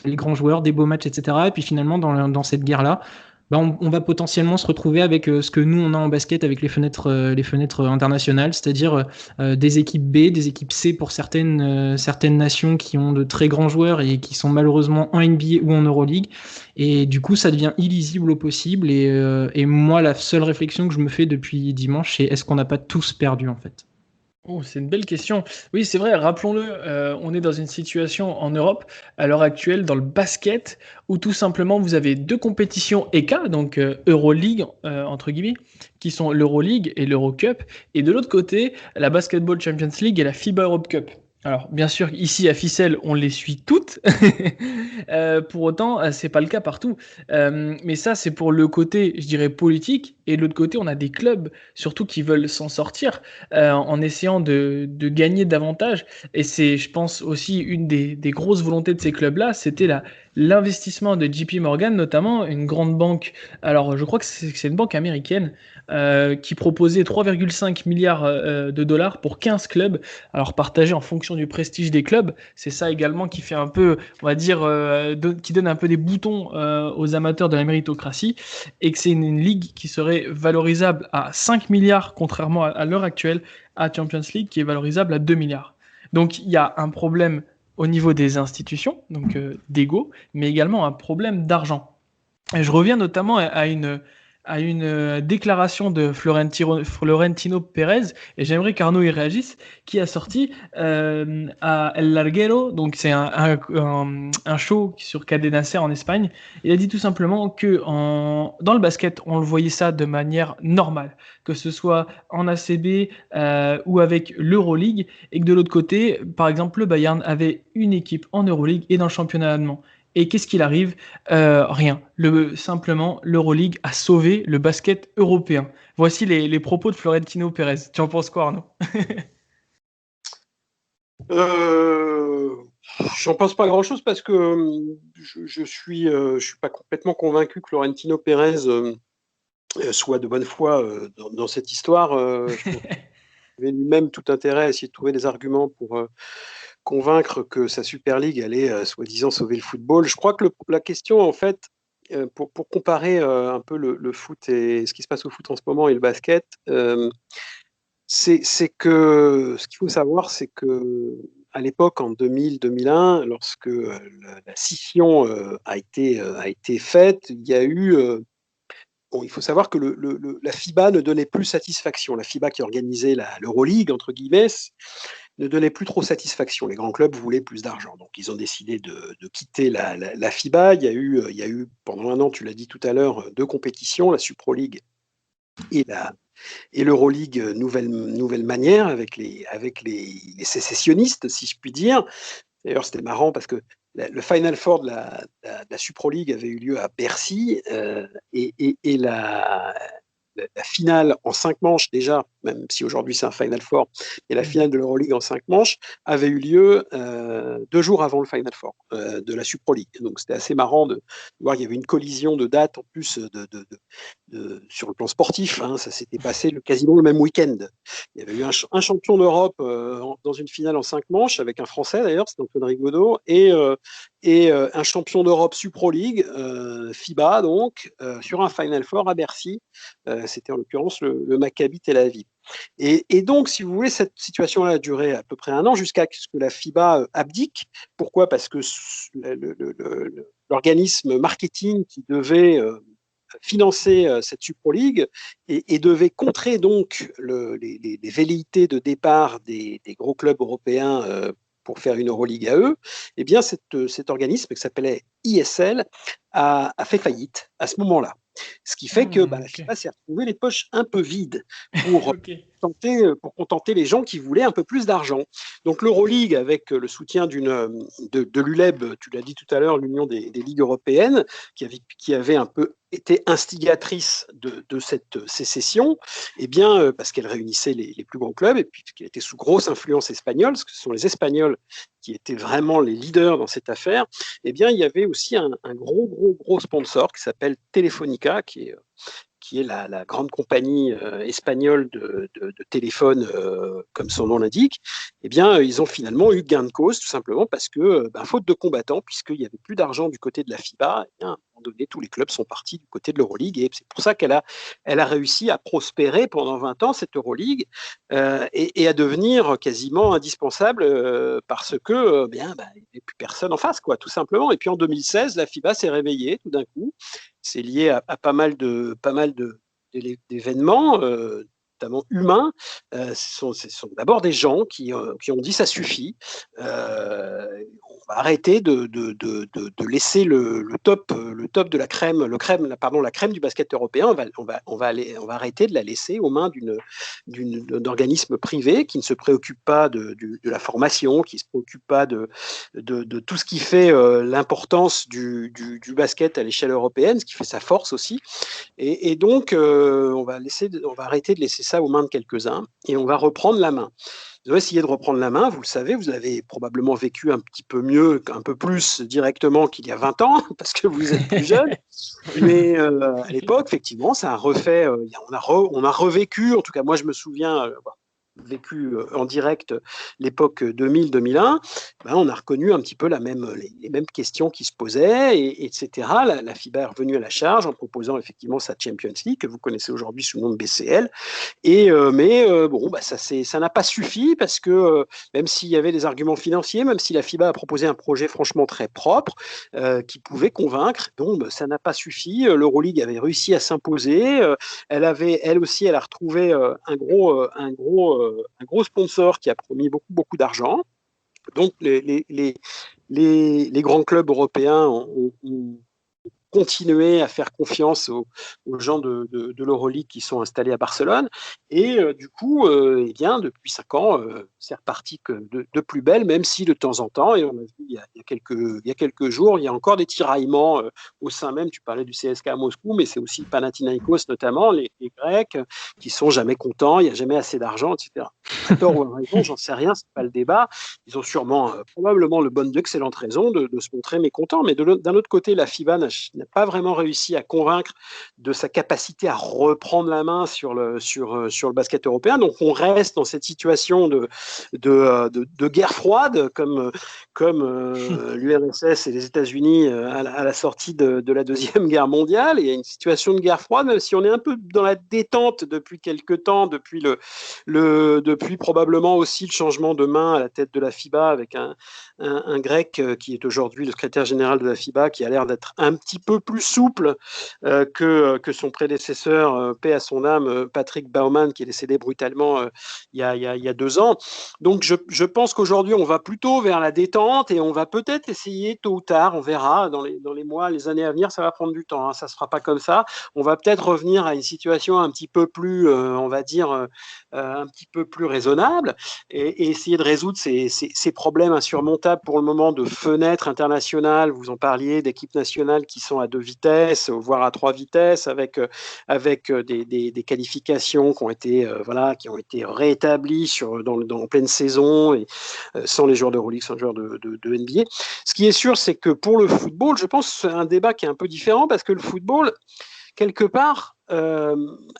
les grands joueurs, des beaux matchs, etc. Et puis finalement, dans cette guerre-là, on va potentiellement se retrouver avec ce que nous on a en basket avec les fenêtres internationales, c'est-à-dire des équipes B, des équipes C pour certaines nations qui ont de très grands joueurs et qui sont malheureusement en NBA ou en Euroleague. Et du coup, ça devient illisible au possible. Et moi, la seule réflexion que je me fais depuis dimanche, c'est est-ce qu'on n'a pas tous perdu en fait? Oh, c'est une belle question. Oui, c'est vrai, rappelons-le, on est dans une situation en Europe, à l'heure actuelle, dans le basket, où tout simplement vous avez deux compétitions ECA, donc Euroleague, entre guillemets, qui sont l'Euroleague et l'Eurocup, et de l'autre côté, la Basketball Champions League et la FIBA Europe Cup. Alors, bien sûr, ici à Ficelle, on les suit toutes. Pour autant, c'est pas le cas partout. Mais ça, c'est pour le côté, je dirais, politique. Et de l'autre côté, on a des clubs, surtout, qui veulent s'en sortir en essayant de gagner davantage. Et c'est, je pense, aussi une des grosses volontés de ces clubs-là, c'était l'investissement de JP Morgan, notamment une grande banque, alors je crois que c'est une banque américaine, qui proposait 3,5 milliards de dollars pour 15 clubs, alors partagés en fonction du prestige des clubs. C'est ça également qui fait un peu, on va dire, qui donne un peu des boutons aux amateurs de la méritocratie, et que c'est une ligue qui serait valorisable à 5 milliards, contrairement à l'heure actuelle à Champions League, qui est valorisable à 2 milliards. Donc il y a un problème au niveau des institutions, donc d'ego, mais également un problème d'argent. Et je reviens notamment à une déclaration de Florentino Pérez, et j'aimerais qu'Arnaud y réagisse, qui a sorti à El Larguero, donc c'est un show sur Cadena Ser en Espagne. Il a dit tout simplement que dans le basket, on le voyait ça de manière normale, que ce soit en ACB ou avec l'Euroleague, et que de l'autre côté, par exemple, le Bayern avait une équipe en Euroleague et dans le championnat allemand. Et qu'est-ce qu'il arrive? Rien. Simplement, l'Euroleague a sauvé le basket européen. Voici les propos de Florentino Pérez. Tu en penses quoi, Arnaud? J'en pense pas grand-chose parce que je suis pas complètement convaincu que Florentino Pérez soit de bonne foi dans cette histoire. Je pense qu'il avait lui-même tout intérêt à essayer de trouver des arguments pour convaincre que sa Super League allait soi-disant sauver le football. Je crois que la question, en fait, pour comparer un peu le foot et ce qui se passe au foot en ce moment et le basket, c'est que ce qu'il faut savoir, c'est que à l'époque, en 2000-2001, lorsque la scission a été faite, il y a eu bon, il faut savoir que la FIBA ne donnait plus satisfaction. La FIBA qui organisait l'Euroleague, entre guillemets, ne donnait plus trop satisfaction. Les grands clubs voulaient plus d'argent. Donc, ils ont décidé de quitter la FIBA. Il y a eu, pendant un an, tu l'as dit tout à l'heure, 2 compétitions, la Supro League et l'Euroleague nouvelle manière, avec les sécessionnistes, si je puis dire. D'ailleurs, c'était marrant parce que le Final Four de la Supro League avait eu lieu à Bercy et la finale en 5 manches déjà, même si aujourd'hui c'est un Final Four, et la finale de l'Euroleague en 5 manches avait eu lieu 2 jours avant le Final Four de la Supro League. Donc c'était assez marrant de voir qu'il y avait une collision de dates en plus sur le plan sportif. Hein, ça s'était passé quasiment le même week-end. Il y avait eu un champion d'Europe dans une finale en 5 manches, avec un Français d'ailleurs, c'est Antoine Rigaudot, et un champion d'Europe Supro League, FIBA, donc, sur un Final Four à Bercy. C'était en l'occurrence le Maccabi Tel Aviv. Et donc, si vous voulez, cette situation-là a duré à peu près un an jusqu'à ce que la FIBA abdique. Pourquoi? Parce que l'organisme marketing qui devait financer cette Supro League et devait contrer donc les velléités de départ des gros clubs européens pour faire une Euroleague à eux, eh bien cet organisme qui s'appelait ISL a fait faillite à ce moment-là. Ce qui fait que la FIBA s'est retrouvée les poches un peu vides pour contenter les gens qui voulaient un peu plus d'argent. Donc l'Euroleague, avec le soutien de l'ULEB, tu l'as dit tout à l'heure, l'Union des ligues européennes, qui avait un peu été instigatrice de cette sécession, eh bien, parce qu'elle réunissait les plus grands clubs et puis qu'elle était sous grosse influence espagnole, parce que ce sont les Espagnols qui étaient vraiment les leaders dans cette affaire, eh bien, il y avait aussi un gros sponsor qui s'appelle Telefónica, qui est la grande compagnie espagnole de téléphone, comme son nom l'indique. Eh bien, ils ont finalement eu gain de cause, tout simplement parce que, faute de combattants, puisqu'il n'y avait plus d'argent du côté de la FIBA, eh bien, à un moment donné, tous les clubs sont partis du côté de l'Euroleague, et c'est pour ça qu'elle a réussi à prospérer pendant 20 ans, cette Euroleague, et à devenir quasiment indispensable, parce que il n'y avait plus personne en face, quoi, tout simplement. Et puis en 2016, la FIBA s'est réveillée tout d'un coup. C'est lié à pas mal d'événements, notamment humains. Ce sont d'abord des gens qui ont dit ça suffit. On va arrêter de laisser le top de la crème, la crème du basket européen. On va arrêter de la laisser aux mains d'organismes privés qui ne se préoccupent pas de la formation, qui ne se préoccupent pas de tout ce qui fait l'importance du basket à l'échelle européenne, ce qui fait sa force aussi. Et donc, on va arrêter de laisser ça aux mains de quelques-uns et on va reprendre la main. Ils ont essayé de reprendre la main, vous le savez, vous avez probablement vécu un petit peu mieux, un peu plus directement qu'il y a 20 ans, parce que vous êtes plus jeune. Mais à l'époque, effectivement, ça a refait, on a revécu, en tout cas moi je me souviens, vécu en direct l'époque 2000-2001, on a reconnu un petit peu les mêmes questions qui se posaient, etc. La FIBA est revenue à la charge en proposant effectivement sa Champions League, que vous connaissez aujourd'hui sous le nom de BCL. Ça n'a pas suffi parce que même s'il y avait des arguments financiers, même si la FIBA a proposé un projet franchement très propre qui pouvait convaincre, ça n'a pas suffi. L'Euroleague avait réussi à s'imposer. Elle a retrouvé un gros sponsor qui a promis beaucoup d'argent. Donc les grands clubs européens ont continuer à faire confiance aux gens de l'Euroleague qui sont installés à Barcelone. Et du coup, depuis 5 ans, c'est reparti de plus belle, même si de temps en temps, et on a vu il y a quelques jours, il y a encore des tiraillements au sein même, tu parlais du CSKA Moscou, mais c'est aussi Panathinaikos notamment, les Grecs, qui sont jamais contents, il n'y a jamais assez d'argent, etc. À tort ou à raison, j'en sais rien, c'est pas le débat. Ils ont probablement d'excellentes raisons de se montrer mécontents, mais d'un autre côté, la FIBA n'a pas vraiment réussi à convaincre de sa capacité à reprendre la main sur le basket européen. Donc on reste dans cette situation de guerre froide, comme l'URSS et les États-Unis à la sortie de la Deuxième Guerre mondiale. Il y a une situation de guerre froide, même si on est un peu dans la détente depuis quelques temps, depuis probablement aussi le changement de main à la tête de la FIBA avec un grec qui est aujourd'hui le secrétaire général de la FIBA, qui a l'air d'être un petit peu plus souple que son prédécesseur, paix à son âme, Patrick Baumann, qui est décédé brutalement il y a 2 ans. Donc je pense qu'aujourd'hui, on va plutôt vers la détente et on va peut-être essayer tôt ou tard, on verra, dans les mois, les années à venir, ça va prendre du temps, hein, ça ne se fera pas comme ça. On va peut-être revenir à une situation un petit peu plus, on va dire, un petit peu plus raisonnable et essayer de résoudre ces problèmes insurmontables pour le moment de fenêtres internationales. Vous en parliez, d'équipes nationales qui sont à 2 vitesses, voire à 3 vitesses, avec des qualifications qui ont été réétablies en pleine saison, et sans les joueurs de Euroleague, sans les joueurs de NBA. Ce qui est sûr, c'est que pour le football, je pense que c'est un débat qui est un peu différent, parce que le football, quelque part,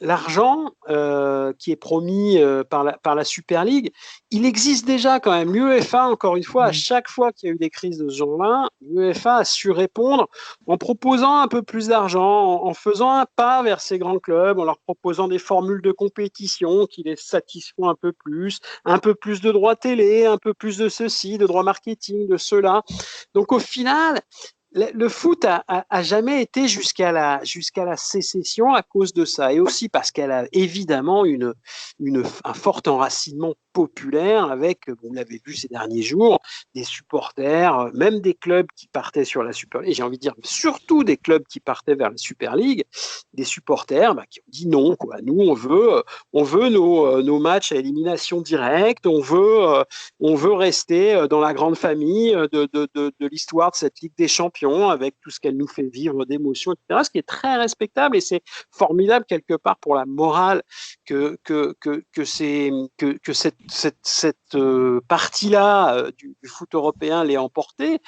l'argent qui est promis par la Super League, il existe déjà quand même. L'UEFA, encore une fois, à chaque fois qu'il y a eu des crises de ce genre-là, l'UEFA a su répondre en proposant un peu plus d'argent, en faisant un pas vers ces grands clubs, en leur proposant des formules de compétition qui les satisfont un peu plus de droits télé, un peu plus de ceci, de droits marketing, de cela. Donc au final, le foot a jamais été jusqu'à la sécession à cause de ça, et aussi parce qu'elle a évidemment un fort enracinement populaire avec, vous l'avez vu ces derniers jours, des supporters, même des clubs qui partaient sur la Super League, et j'ai envie de dire surtout des clubs qui partaient vers la Super League, des supporters qui ont dit non, quoi. Nous on veut nos matchs à élimination directe, on veut rester dans la grande famille de l'histoire de cette Ligue des Champions, avec tout ce qu'elle nous fait vivre d'émotions, etc. Ce qui est très respectable, et c'est formidable quelque part pour la morale que cette partie-là du foot européen l'ait emporté.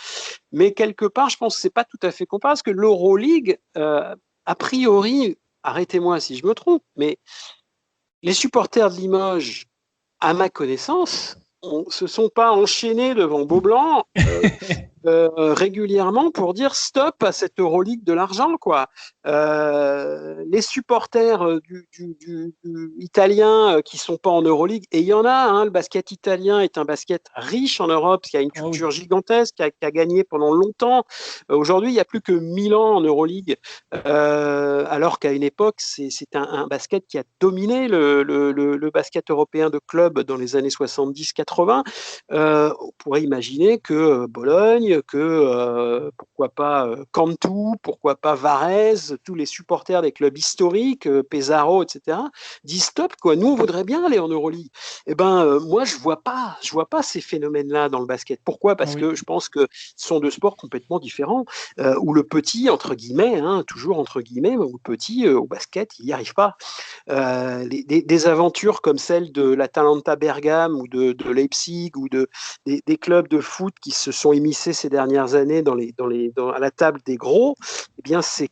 Mais quelque part, je pense que c'est pas tout à fait comparable, parce que l'Euroleague, a priori, arrêtez-moi si je me trompe, mais les supporters de Limoges, à ma connaissance, se sont pas enchaînés devant Beaublanc régulièrement pour dire stop à cette Euroleague de l'argent, quoi. Les supporters du italien qui sont pas en Euroleague, et il y en a, hein, le basket italien est un basket riche en Europe, qui a une culture gigantesque, qui a gagné pendant longtemps. Aujourd'hui, il n'y a plus que Milan en Euroleague, alors qu'à une époque, c'est un basket qui a dominé le basket européen de club dans les années 70-80. On pourrait imaginer que Bologne, que pourquoi pas Cantu, pourquoi pas Varese, tous les supporters des clubs historiques, Pesaro, etc., disent stop, quoi. Nous, on voudrait bien aller en Euroleague. Eh ben, moi, je vois pas ces phénomènes-là dans le basket. Pourquoi ? Parce que je pense que ce sont deux sports complètement différents, où le petit, entre guillemets, toujours entre guillemets, où le petit, au basket, il n'y arrive pas. Des aventures comme celle de l'Atalanta Bergame ou de Leipzig ou des clubs de foot qui se sont immiscés ces dernières années à la table des gros, eh bien, ces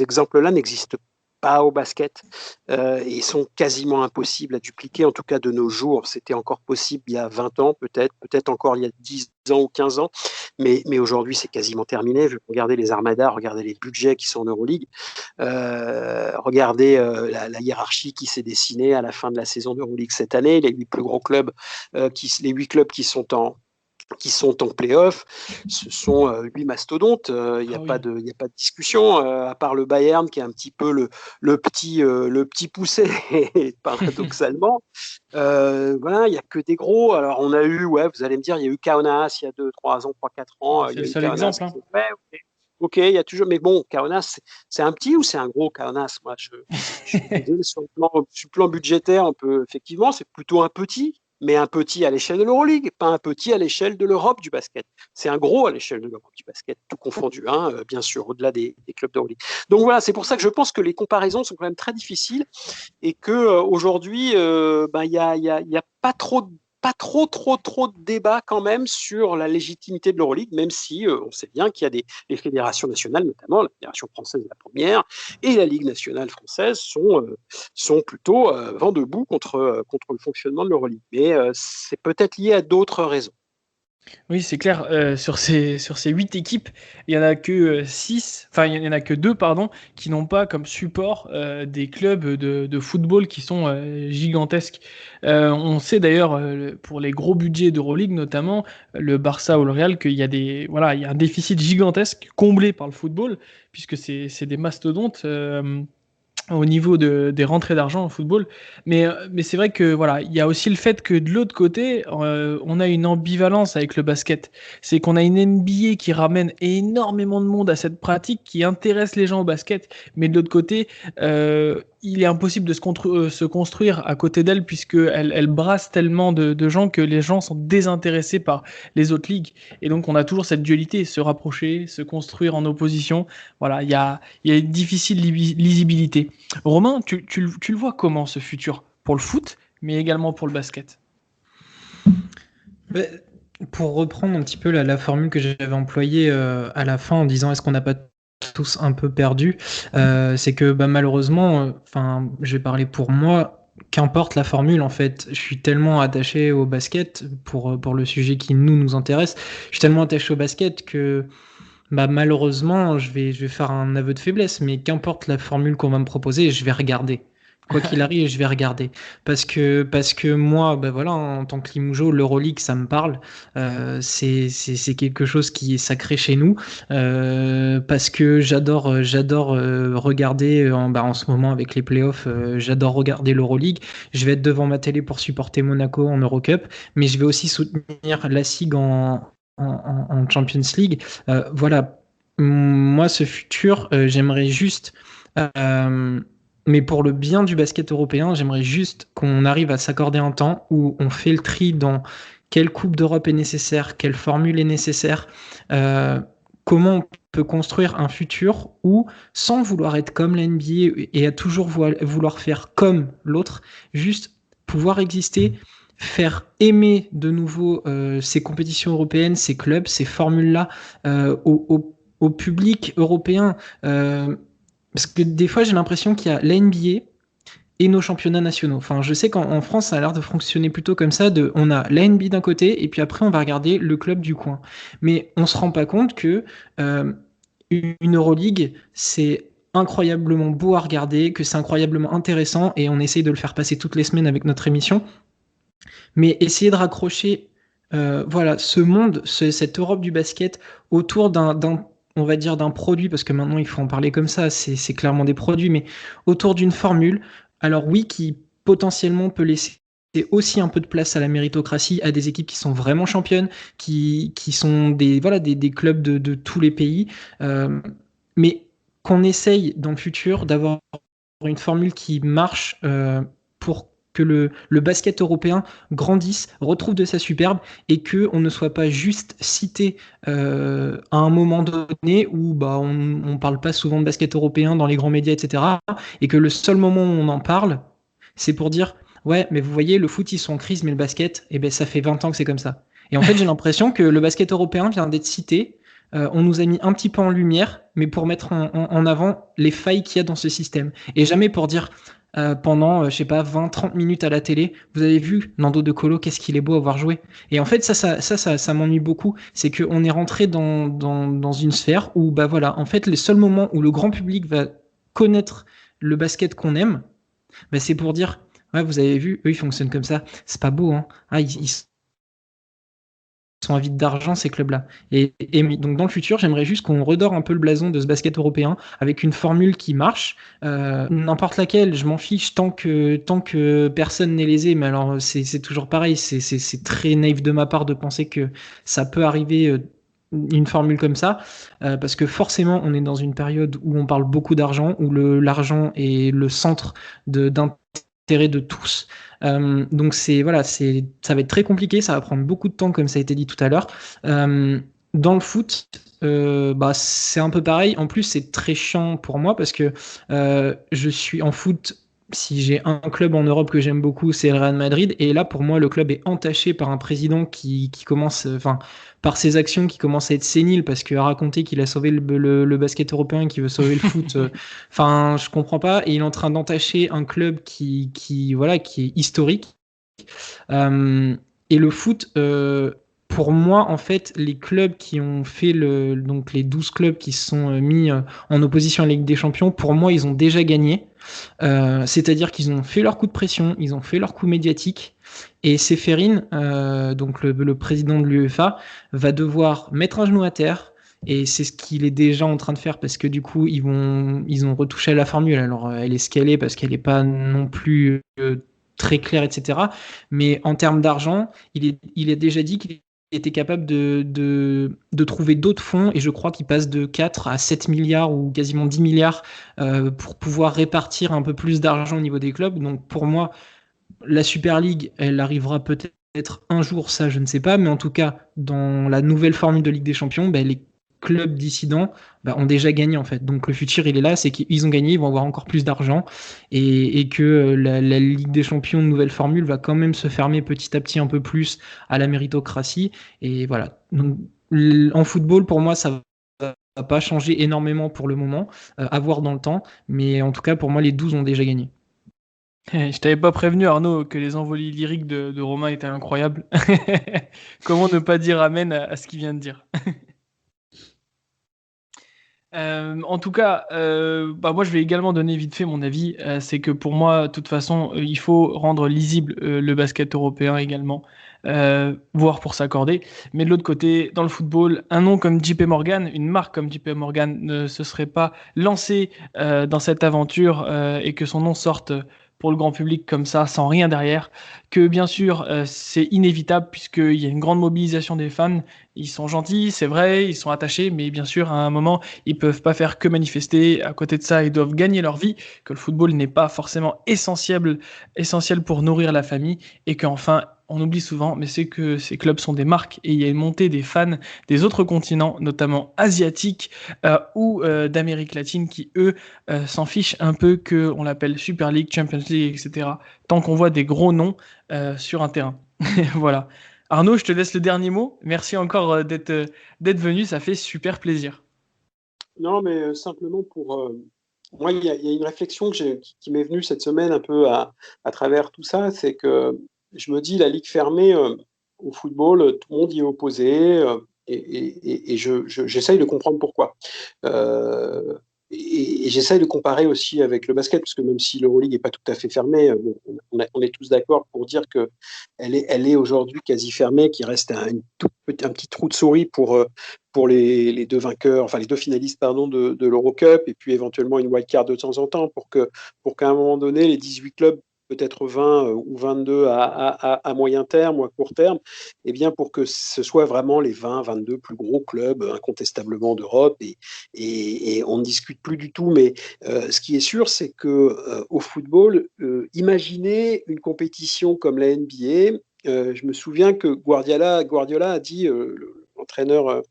exemples-là n'existent pas au basket. Ils sont quasiment impossibles à dupliquer, en tout cas de nos jours. C'était encore possible il y a 20 ans, peut-être encore il y a 10 ans ou 15 ans, mais aujourd'hui c'est quasiment terminé. Regardez les armadas, regardez les budgets qui sont en Euroleague, regardez la hiérarchie qui s'est dessinée à la fin de la saison d'Euroleague cette année, les 8 plus gros clubs, les 8 clubs qui sont en play-off, ce sont 8 mastodontes. Il n'y a pas de discussion, à part le Bayern qui est un petit peu le petit poussé, paradoxalement. Voilà, il n'y a que des gros. Alors on a eu, vous allez me dire, il y a eu Kaunas il y a 2-3 ans, 3-4 ans. C'est le seul exemple. Ok, il y a toujours. Mais bon, Kaunas, c'est un petit ou c'est un gros Kaunas ? Moi, je suis désolé, sur le plan budgétaire, effectivement, c'est plutôt un petit. Mais un petit à l'échelle de l'Euroleague, pas un petit à l'échelle de l'Europe du basket. C'est un gros à l'échelle de l'Europe du basket, tout confondu, bien sûr, au-delà des clubs d'Euroleague. Donc voilà, c'est pour ça que je pense que les comparaisons sont quand même très difficiles et qu'aujourd'hui, il y a pas trop de débat quand même sur la légitimité de l'Euroleague, même si on sait bien qu'il y a les fédérations nationales, notamment la Fédération française la première et la Ligue nationale française sont plutôt vent debout contre le fonctionnement de l'Euroleague. Mais c'est peut-être lié à d'autres raisons. Oui, c'est clair. Sur ces 8 équipes, il n'y en a que 6, enfin, il n'y en a que 2, pardon, qui n'ont pas comme support des clubs de football qui sont gigantesques. On sait d'ailleurs, pour les gros budgets d'Euroleague, notamment le Barça ou le Real, qu'il y a il y a un déficit gigantesque comblé par le football, puisque c'est des mastodontes. Au niveau des rentrées d'argent au football. Mais c'est vrai que voilà, il y a aussi le fait que de l'autre côté, on a une ambivalence avec le basket. C'est qu'on a une NBA qui ramène énormément de monde à cette pratique, qui intéresse les gens au basket, mais de l'autre côté, il est impossible de se construire à côté d'elle, puisqu'elle brasse tellement de gens que les gens sont désintéressés par les autres ligues. Et donc on a toujours cette dualité, se rapprocher, se construire en opposition. Voilà, il y a une difficile lisibilité. Romain, tu le vois comment ce futur pour le foot, mais également pour le basket? Pour reprendre un petit peu la formule que j'avais employée à la fin en disant est-ce qu'on n'a pas tous un peu perdu, c'est que malheureusement, je vais parler pour moi, qu'importe la formule en fait, je suis tellement attaché au basket pour le sujet qui nous intéresse, je suis tellement attaché au basket que malheureusement, je vais faire un aveu de faiblesse, mais qu'importe la formule qu'on va me proposer, je vais regarder. Quoi qu'il arrive, je vais regarder. Parce que moi, voilà, en tant que Limoujo, l'Euroleague, ça me parle. C'est quelque chose qui est sacré chez nous. Parce que j'adore regarder, en ce moment avec les playoffs, j'adore regarder l'Euroleague. Je vais être devant ma télé pour supporter Monaco en Eurocup, mais je vais aussi soutenir la SIG en Champions League. Voilà, moi ce futur, j'aimerais juste, mais pour le bien du basket européen, j'aimerais juste qu'on arrive à s'accorder un temps où on fait le tri dans quelle Coupe d'Europe est nécessaire, quelle formule est nécessaire, comment on peut construire un futur où, sans vouloir être comme la NBA et à toujours vouloir faire comme l'autre, juste pouvoir exister, faire aimer de nouveau ces compétitions européennes, ces clubs, ces formules-là au public européen. Parce que des fois, j'ai l'impression qu'il y a la NBA et nos championnats nationaux. Enfin, je sais qu'en France, ça a l'air de fonctionner plutôt comme ça. On a la NBA d'un côté et puis après, on va regarder le club du coin. Mais on se rend pas compte que une Euroleague, c'est incroyablement beau à regarder, que c'est incroyablement intéressant et on essaye de le faire passer toutes les semaines avec notre émission. Mais essayer de raccrocher ce monde, cette Europe du basket autour on va dire d'un produit, parce que maintenant il faut en parler comme ça, c'est clairement des produits, mais autour d'une formule, alors oui, qui potentiellement peut laisser aussi un peu de place à la méritocratie, à des équipes qui sont vraiment championnes, qui sont des clubs de tous les pays, mais qu'on essaye dans le futur d'avoir une formule qui marche pour que le basket européen grandisse, retrouve de sa superbe et qu'on ne soit pas juste cité à un moment donné où on ne parle pas souvent de basket européen dans les grands médias, etc. Et que le seul moment où on en parle, c'est pour dire ouais, mais vous voyez, le foot, ils sont en crise, mais le basket, ça fait 20 ans que c'est comme ça. Et en fait, j'ai l'impression que le basket européen vient d'être cité. On nous a mis un petit peu en lumière, mais pour mettre en avant les failles qu'il y a dans ce système. Et jamais pour dire pendant, je sais pas, 20-30 minutes à la télé, vous avez vu Nando De Colo, qu'est-ce qu'il est beau avoir joué. Et en fait, ça m'ennuie beaucoup. C'est qu'on est rentré dans une sphère où, en fait, les seuls moments où le grand public va connaître le basket qu'on aime, c'est pour dire ouais, vous avez vu, eux, ils fonctionnent comme ça. C'est pas beau, hein. Ah, ils sont avides d'argent, ces clubs-là. Et donc, dans le futur, j'aimerais juste qu'on redore un peu le blason de ce basket européen avec une formule qui marche. N'importe laquelle, je m'en fiche tant que personne n'est lésé. Mais alors, c'est toujours pareil. C'est très naïf de ma part de penser que ça peut arriver. Une formule comme ça, parce que forcément on est dans une période où on parle beaucoup d'argent, où l'argent est le centre d'intérêt de tous. Donc ça va être très compliqué, ça va prendre beaucoup de temps comme ça a été dit tout à l'heure. Dans le foot, c'est un peu pareil. En plus, c'est très chiant pour moi parce que je suis en foot. Si j'ai un club en Europe que j'aime beaucoup, c'est le Real Madrid. Et là, pour moi, le club est entaché par un président qui commence, par ses actions qui commencent à être séniles parce que raconter qu'il a sauvé le basket européen, qu'il veut sauver le foot, je comprends pas. Et il est en train d'entacher un club qui est historique. Et le foot, pour moi, en fait, les clubs qui ont fait donc les 12 clubs qui se sont mis en opposition à la Ligue des Champions, pour moi, ils ont déjà gagné. C'est-à-dire qu'ils ont fait leur coup de pression, ils ont fait leur coup médiatique. Et Ceferin, donc le président de l'UEFA, va devoir mettre un genou à terre. Et c'est ce qu'il est déjà en train de faire parce que du coup, ils ont retouché la formule. Alors, elle est ce qu'elle est parce qu'elle n'est pas non plus très claire, etc. Mais en termes d'argent, il a déjà dit qu'il était capable de trouver d'autres fonds et je crois qu'il passe de 4 à 7 milliards ou quasiment 10 milliards pour pouvoir répartir un peu plus d'argent au niveau des clubs. Donc pour moi, la Super League, elle arrivera peut-être un jour, ça je ne sais pas, mais en tout cas, dans la nouvelle formule de Ligue des Champions, les clubs dissidents ont déjà gagné en fait. Donc le futur, il est là, c'est qu'ils ont gagné, ils vont avoir encore plus d'argent et que la Ligue des Champions, nouvelle formule, va quand même se fermer petit à petit un peu plus à la méritocratie. Et voilà. Donc, en football, pour moi, ça va pas changer énormément pour le moment, à voir dans le temps, mais en tout cas, pour moi, les 12 ont déjà gagné. Je t'avais pas prévenu, Arnaud, que les envolées lyriques de Romain étaient incroyables. Comment ne pas dire amen à ce qu'il vient de dire? En tout cas, moi je vais également donner vite fait mon avis. C'est que pour moi, de toute façon, il faut rendre lisible le basket européen également, voire pour s'accorder. Mais de l'autre côté, dans le football, un nom comme JP Morgan, une marque comme JP Morgan ne se serait pas lancé dans cette aventure et que son nom sorte pour le grand public comme ça, sans rien derrière. Que bien sûr, c'est inévitable puisqu'il y a une grande mobilisation des fans. Ils sont gentils, c'est vrai, ils sont attachés, mais bien sûr, à un moment, ils peuvent pas faire que manifester. À côté de ça, ils doivent gagner leur vie, que le football n'est pas forcément essentiel pour nourrir la famille, et qu'enfin, on oublie souvent, mais c'est que ces clubs sont des marques, et il y a une montée des fans des autres continents, notamment asiatiques ou d'Amérique latine, qui eux s'en fichent un peu que on l'appelle Super League, Champions League, etc. Tant qu'on voit des gros noms sur un terrain. Voilà. Arnaud, je te laisse le dernier mot. Merci encore d'être venu, ça fait super plaisir. Non, mais simplement pour... moi, il y a une réflexion qui m'est venue cette semaine un peu à travers tout ça, c'est que je me dis, la ligue fermée au football, tout le monde y est opposé, et j'essaye de comprendre pourquoi. Et j'essaye de comparer aussi avec le basket, parce que même si l'Euroleague n'est pas tout à fait fermée, on est tous d'accord pour dire qu'elle est aujourd'hui quasi fermée, qu'il reste un petit trou de souris pour les deux vainqueurs, enfin les deux finalistes de l'Eurocup, et puis éventuellement une wildcard de temps en temps, pour qu'à un moment donné, les 18 clubs peut-être 20 ou 22 à moyen terme ou à court terme, eh bien pour que ce soit vraiment les 20, 22 plus gros clubs incontestablement d'Europe et on ne discute plus du tout. Mais ce qui est sûr, c'est que au football, imaginez une compétition comme la NBA. Je me souviens que Guardiola a dit, l'entraîneur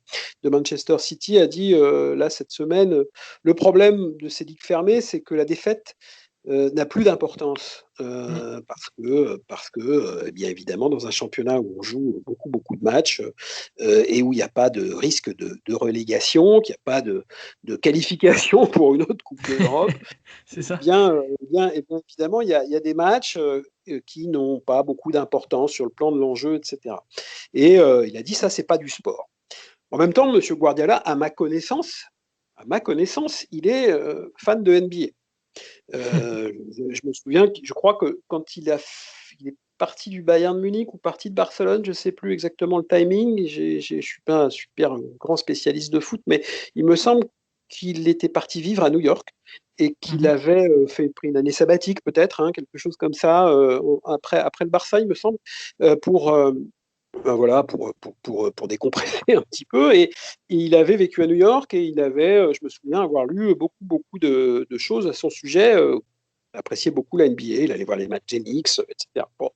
de Manchester City a dit là cette semaine, le problème de ces ligues fermées, c'est que la défaite n'a plus d'importance parce que bien évidemment dans un championnat où on joue beaucoup de matchs et où il n'y a pas de risque de relégation, qu'il n'y a pas de qualification pour une autre Coupe d'Europe, C'est ça. bien évidemment il y a des matchs qui n'ont pas beaucoup d'importance sur le plan de l'enjeu, etc. Et il a dit ça, c'est pas du sport. En même temps, M. Guardiola, à ma connaissance, il est fan de NBA. Je me souviens, je crois que quand il est parti du Bayern Munich ou parti de Barcelone, je ne sais plus exactement le timing, je ne suis pas un super grand spécialiste de foot, mais il me semble qu'il était parti vivre à New York et qu'il avait pris une année sabbatique peut-être, quelque chose comme ça, après le Barça, il me semble, pour voilà, pour décompresser un petit peu. Et il avait vécu à New York et il avait, je me souviens avoir lu beaucoup de choses à son sujet. Il appréciait beaucoup la NBA, il allait voir les matchs des Knicks, etc. Bon.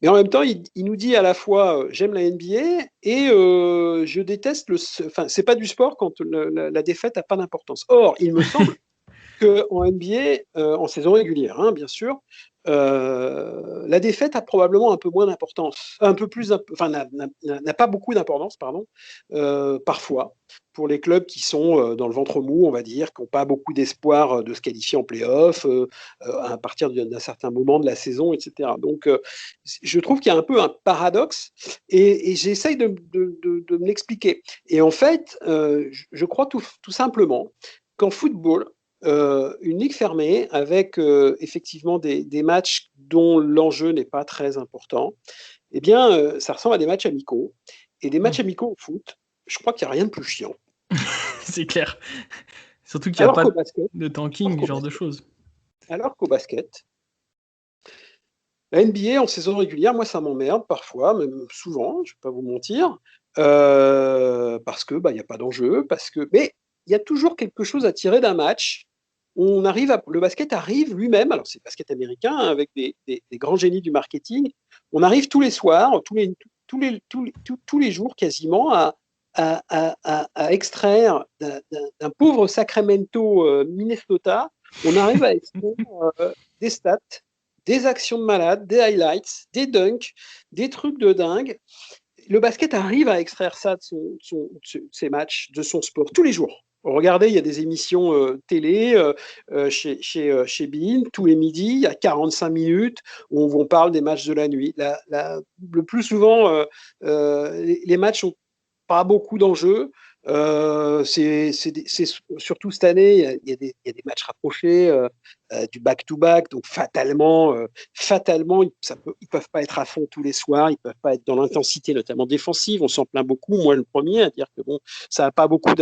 Mais en même temps, il nous dit à la fois j'aime la NBA et je déteste Enfin, c'est pas du sport quand la défaite n'a pas d'importance. Or, il me semble qu'en NBA, en saison régulière, bien sûr, la défaite a probablement un peu moins d'importance, n'a pas beaucoup d'importance, pardon, parfois, pour les clubs qui sont dans le ventre mou, on va dire, qui n'ont pas beaucoup d'espoir de se qualifier en play-off à partir d'un certain moment de la saison, etc. Donc, je trouve qu'il y a un peu un paradoxe et j'essaye de me l'expliquer. Et en fait, je crois tout simplement qu'en football, une ligue fermée avec effectivement des matchs dont l'enjeu n'est pas très important, eh bien, ça ressemble à des matchs amicaux. Et des matchs amicaux au foot, je crois qu'il n'y a rien de plus chiant. C'est clair. Surtout qu'il n'y a pas de tanking, genre de choses. Alors qu'au basket, la NBA en saison régulière, moi, ça m'emmerde parfois, même souvent, je ne vais pas vous mentir, parce que il n'y a pas d'enjeu, mais il y a toujours quelque chose à tirer d'un match. Le basket arrive lui-même, alors c'est le basket américain avec des grands génies du marketing. On arrive tous les soirs, tous les jours quasiment à extraire d'un pauvre Sacramento, Minnesota. On arrive à extraire des stats, des actions de malade, des highlights, des dunks, des trucs de dingue. Le basket arrive à extraire ça de ses matchs, de son sport, tous les jours. Regardez, il y a des émissions télé chez beIN tous les midis, il y a 45 minutes où on parle des matchs de la nuit. Le plus souvent, les matchs n'ont pas beaucoup d'enjeux. Surtout cette année, il y a des matchs rapprochés, du back-to-back, donc fatalement, ils peuvent pas être à fond tous les soirs, ils peuvent pas être dans l'intensité, notamment défensive. On s'en plaint beaucoup, moi le premier, à dire que bon, ça n'a pas beaucoup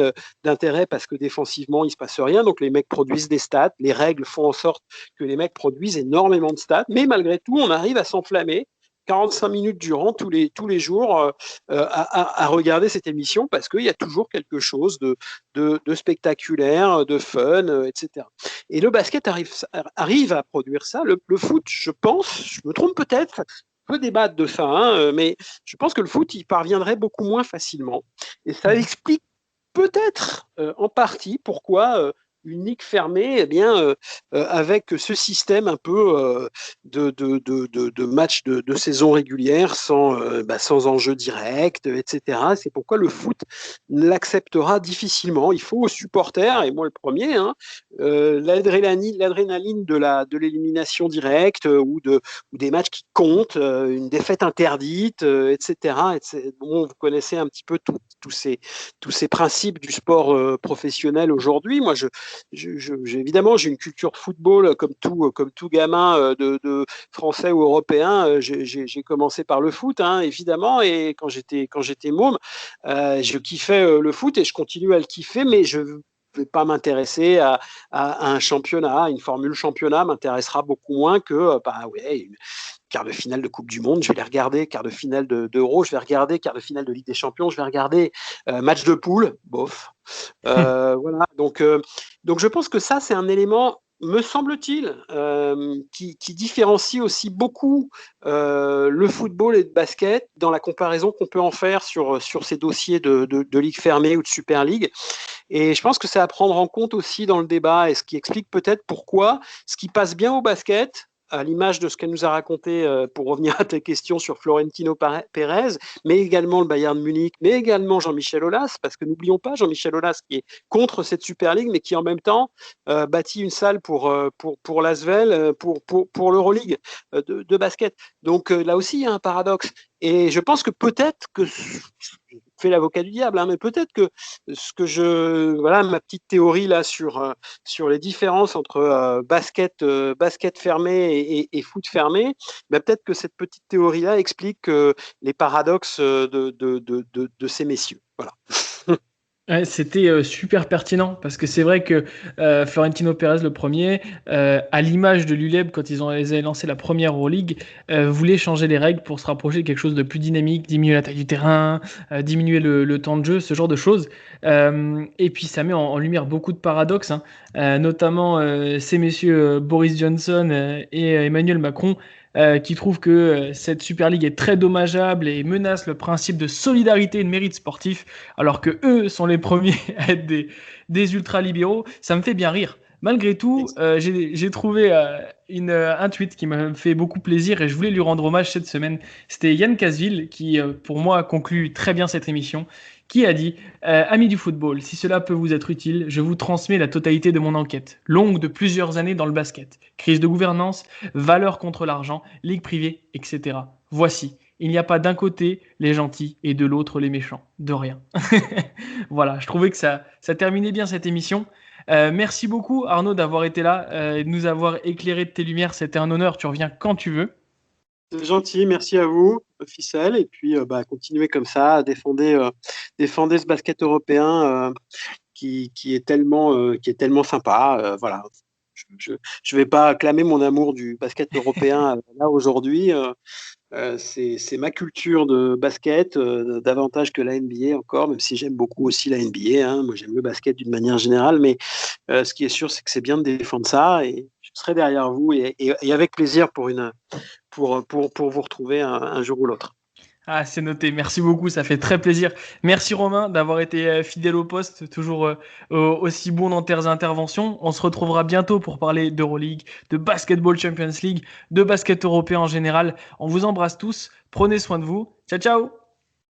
d'intérêt parce que défensivement, il se passe rien. Donc les mecs produisent des stats, les règles font en sorte que les mecs produisent énormément de stats, mais malgré tout, on arrive à s'enflammer 45 minutes durant tous les jours à regarder cette émission parce qu'il y a toujours quelque chose de spectaculaire, de fun, etc. Et le basket arrive à produire ça. Le foot, je pense, je me trompe peut-être, on peut débattre de ça, mais je pense que le foot, il parviendrait beaucoup moins facilement. Et ça explique peut-être en partie pourquoi une ligue fermée, eh bien, avec ce système un peu de match de saison régulière sans enjeu direct, etc. C'est pourquoi le foot l'acceptera difficilement. Il faut aux supporters, et moi le premier, l'adrénaline de l'élimination directe ou des matchs qui comptent, une défaite interdite, etc. Bon, vous connaissez un petit peu tous ces principes du sport professionnel aujourd'hui. Moi, évidemment, j'ai une culture de football comme tout gamin de français ou européen. J'ai commencé par le foot, évidemment, et quand j'étais môme, je kiffais le foot et je continue à le kiffer, mais vais pas m'intéresser à un championnat. Une formule championnat m'intéressera beaucoup moins que une quart de finale de Coupe du Monde, je vais les regarder. Quart de finale d'Euro, je vais regarder. Quart de finale de Ligue des Champions, je vais regarder. Match de poule, bof. Voilà. Donc je pense que ça, c'est un élément, me semble-t-il, qui différencie aussi beaucoup le football et le basket dans la comparaison qu'on peut en faire sur ces dossiers de Ligue fermée ou de Super League. Et je pense que c'est à prendre en compte aussi dans le débat, et ce qui explique peut-être pourquoi ce qui passe bien au basket, à l'image de ce qu'elle nous a raconté, pour revenir à tes questions sur Florentino Pérez, mais également le Bayern Munich, mais également Jean-Michel Aulas, parce que n'oublions pas Jean-Michel Aulas qui est contre cette Super League, mais qui en même temps bâtit une salle pour l'Asvel, pour l'Euroleague de basket. Donc là aussi, il y a un paradoxe. Et je pense que peut-être que fais l'avocat du diable, mais peut-être que ma petite théorie là sur les différences entre basket fermé et foot fermé, peut-être que cette petite théorie là explique les paradoxes de ces messieurs. Voilà. Ouais, c'était super pertinent parce que c'est vrai que Florentino Pérez le premier, à l'image de l'ULEB quand ils avaient lancé la première Euroleague, voulait changer les règles pour se rapprocher de quelque chose de plus dynamique, diminuer la taille du terrain, diminuer le temps de jeu, ce genre de choses. Et puis ça met en lumière beaucoup de paradoxes, hein, notamment ces messieurs Boris Johnson et Emmanuel Macron qui trouvent que cette Super League est très dommageable et menace le principe de solidarité et de mérite sportif, alors que eux sont les premiers à être des ultra-libéraux. Ça me fait bien rire. Malgré tout, j'ai trouvé un tweet qui m'a fait beaucoup plaisir et je voulais lui rendre hommage cette semaine. C'était Yann Casville qui, pour moi, conclut très bien cette émission, qui a dit « Amis du football, si cela peut vous être utile, je vous transmets la totalité de mon enquête, longue de plusieurs années dans le basket. Crise de gouvernance, valeur contre l'argent, ligue privée, etc. Voici. Il n'y a pas d'un côté les gentils et de l'autre les méchants. De rien. » Voilà, je trouvais que ça terminait bien cette émission. Merci beaucoup Arnaud d'avoir été là et de nous avoir éclairé de tes lumières. C'était un honneur. Tu reviens quand tu veux. C'est gentil, merci à vous, Ficelle, et puis continuez comme ça, défendez ce basket européen qui est tellement sympa. Voilà. Je vais pas clamer mon amour du basket européen là aujourd'hui. C'est ma culture de basket, davantage que la NBA encore, même si j'aime beaucoup aussi la NBA. Hein. Moi, j'aime le basket d'une manière générale, mais ce qui est sûr, c'est que c'est bien de défendre ça, et je serai derrière vous et avec plaisir pour vous retrouver un jour ou l'autre. Ah, c'est noté. Merci beaucoup, ça fait très plaisir. Merci Romain d'avoir été fidèle au poste, toujours aussi bon dans tes interventions. On se retrouvera bientôt pour parler d'Euroleague, de Basketball Champions League, de basket européen en général. On vous embrasse tous. Prenez soin de vous. Ciao, ciao!